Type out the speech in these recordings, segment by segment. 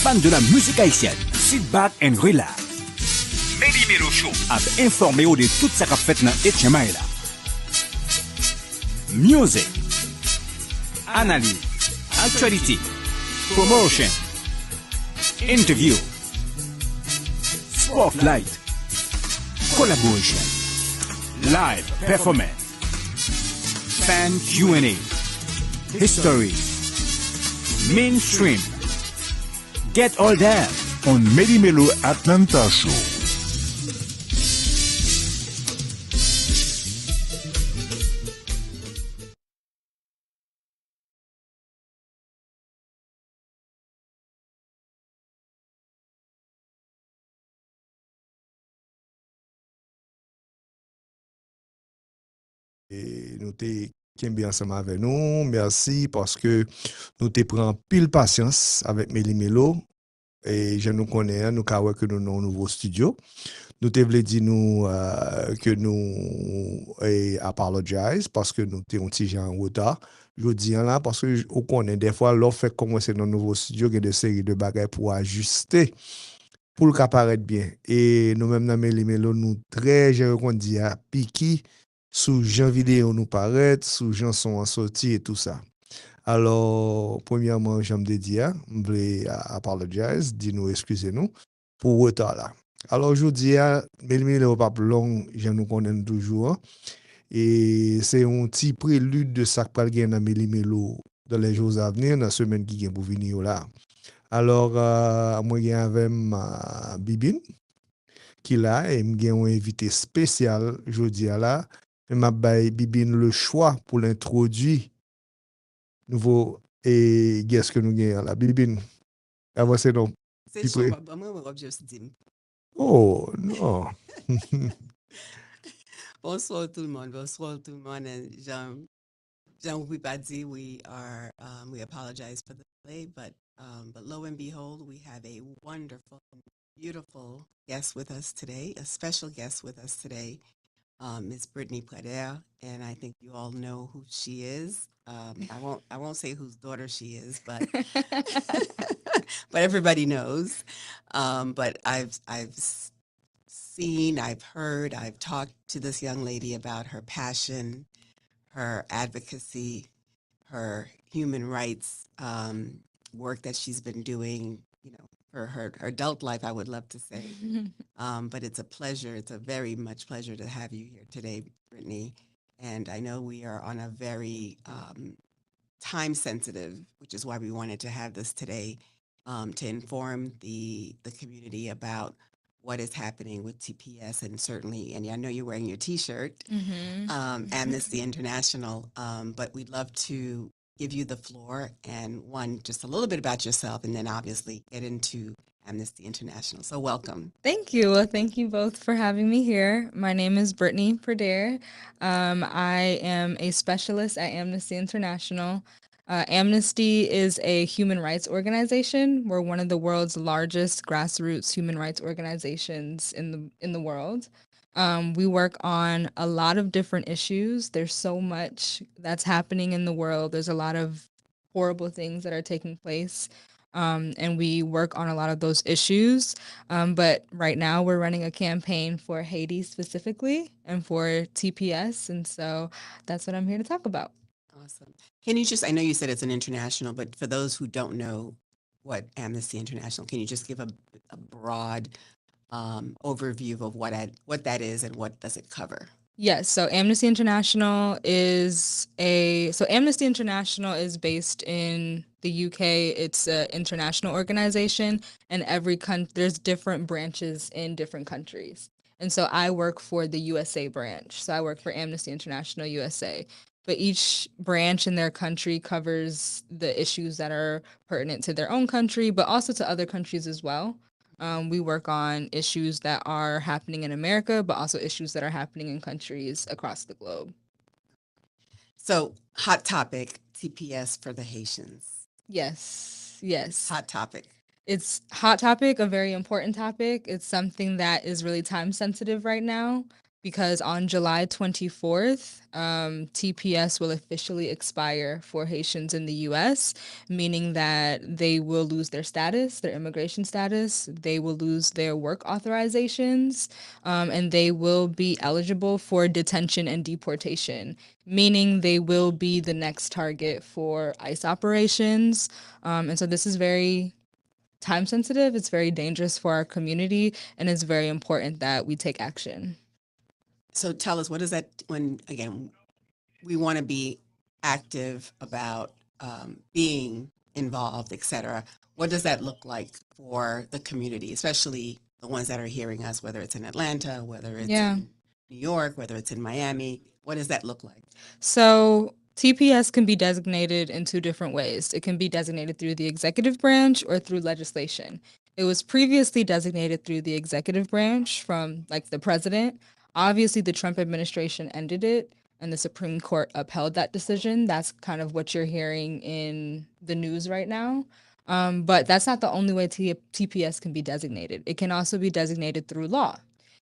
Fan de la musique haïtienne, sit back and relax. Meli Melo Show ap informe ou de tout sa kap fet nan Etchema la. Music, analyse, actuality, promotion, interview, spotlight, collaboration, live performance, fan Q&A, history, mainstream. Get all that on Meli Melo Atlanta Show. Et nous t'es bien ensemble avec nous. Merci parce que nous t'es pris pile patience avec Meli Melo. Et je nous connais, nous avons que nous avons un nouveau studio. Nous te voulons dire nous, que nous apologize parce que nous sommes un petit gens en retard. Je dis là parce que on connaît des fois, l'on fait commencer dans un nouveau studio, il y a des séries de bagages pour ajuster, pour le cas paraître bien. Et nous-mêmes, dans Meli Melo, nous très, je dit, à piquer sous Jean vidéo nous paraît, sous Jean son en sortie et tout ça. Alors, premièrement, j'aime de dire, je voulais apologize, dis-nous, excusez-nous pour le retard là. Alors, je dis, Meli Melo pas long, je nous connais toujours. Et c'est un petit prélude de ça que va gagner dans Meli Melo dans les jours à venir, dans la semaine qui vient pour venir là. Alors, moi, j'ai avec ma Bibine qui là, et j'ai un invité spécial, je dis là, et m'a bail Bibine le choix pour l'introduire nouveau et qu'est-ce que nous gagnons là, Bibine. Avancez donc. C'est chaud, moi, je juste dit. Oh, non. Bonsoir tout le monde. Bonsoir tout le monde. And Jean, we dit we are we apologize for the delay, but lo and behold, we have a wonderful, beautiful guest with us today, a special guest with us today, Miss Brittany Poder, and I think you all know who she is. I won't say whose daughter she is, but but everybody knows. But I've seen, I've heard, I've talked to this young lady about her passion, her advocacy, her human rights work that she's been doing, for her adult life, I would love to say. But it's a pleasure. It's a very much pleasure to have you here today, Brittany. And I know we are on a very time sensitive, which is why we wanted to have this today, to inform the community about what is happening with TPS, and certainly, and I know you're wearing your T-shirt, Amnesty International, but we'd love to give you the floor and just a little bit about yourself, and then obviously get into Amnesty International. So welcome. Thank you. Well, thank you both for having me here. My name is Brittany Poder. I am a specialist at Amnesty International. Amnesty is a human rights organization. We're one of the world's largest grassroots human rights organizations in the world. We work on a lot of different issues. There's so much that's happening in the world. There's a lot of horrible things that are taking place. And we work on a lot of those issues. But right now we're running a campaign for Haiti specifically and for TPS. And so that's what I'm here to talk about. Awesome. Can you I know you said it's an international, but for those who don't know what Amnesty International, can you just give a broad overview of what that is and what does it cover? Yes, so Amnesty International is based in the UK. It's an international organization, and there's different branches in different countries. And so I work for the USA branch. So I work for Amnesty International USA. But each branch in their country covers the issues that are pertinent to their own country, but also to other countries as well. We work on issues that are happening in America, but also issues that are happening in countries across the globe. So, hot topic, TPS for the Haitians. Yes. Hot topic. It's hot topic, a very important topic. It's something that is really time sensitive right now. because on July 24th, TPS will officially expire for Haitians in the US, meaning that they will lose their status, their immigration status, they will lose their work authorizations, and they will be eligible for detention and deportation, meaning they will be the next target for ICE operations. And so this is very time sensitive, it's very dangerous for our community, and it's very important that we take action. So tell us, what is that when, again, we want to be active about being involved, et cetera. What does that look like for the community, especially the ones that are hearing us, whether it's in Atlanta, whether it's in New York, whether it's in Miami? What does that look like? So TPS can be designated in two different ways. It can be designated through the executive branch or through legislation. It was previously designated through the executive branch from like the president. Obviously, the Trump administration ended it and the Supreme Court upheld that decision. That's kind of what you're hearing in the news right now. But that's not the only way TPS can be designated. It can also be designated through law.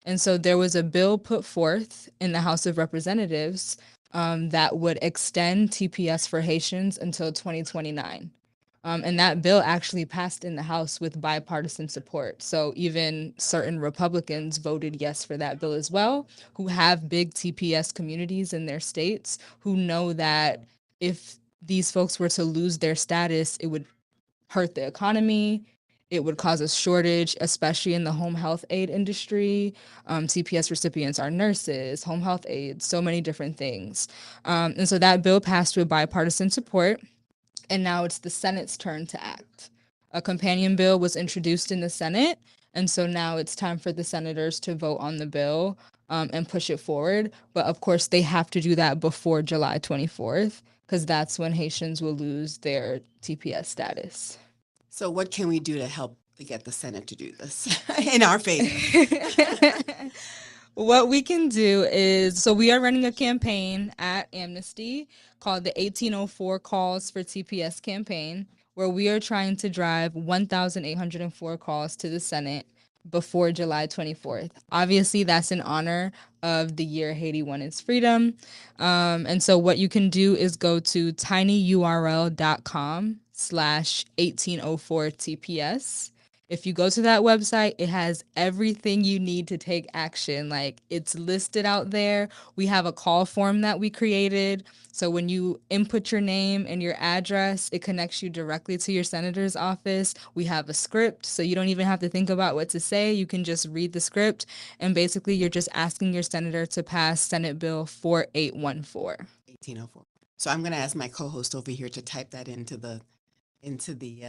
And so there was a bill put forth in the House of Representatives that would extend TPS for Haitians until 2029. And that bill actually passed in the House with bipartisan support. So even certain Republicans voted yes for that bill as well, who have big TPS communities in their states, who know that if these folks were to lose their status, it would hurt the economy. It would cause a shortage, especially in the home health aid industry. TPS recipients are nurses, home health aides, so many different things. And so that bill passed with bipartisan support, and now it's the Senate's turn to act. A companion bill was introduced in the Senate, and so now it's time for the senators to vote on the bill and push it forward. But of course, they have to do that before July 24th, because that's when Haitians will lose their TPS status. So what can we do to help to get the Senate to do this in our favor? What we can do is, so we are running a campaign at Amnesty called the 1804 Calls for TPS campaign, where we are trying to drive 1,804 calls to the Senate before July 24th. Obviously, that's in honor of the year Haiti won its freedom. And so what you can do is go to tinyurl.com/1804TPS. If you go to that website, it has everything you need to take action. Like, it's listed out there. We have a call form that we created. So when you input your name and your address, it connects you directly to your senator's office. We have a script, so you don't even have to think about what to say. You can just read the script, and basically you're just asking your senator to pass Senate Bill 4814. 1804. So I'm going to ask my co-host over here to type that into the into the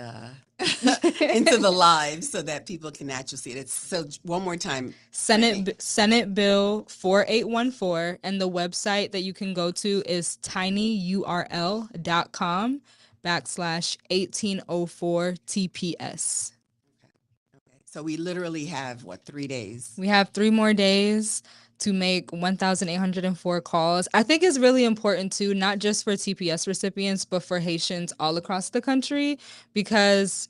live so that people can actually see it. It's so one more time. Senate Bill 4814, and the website that you can go to is tinyurl.com/1804TPS. Okay. So we literally have 3 days? We have 3 more days to make 1,804 calls. I think it's really important too, not just for TPS recipients, but for Haitians all across the country, because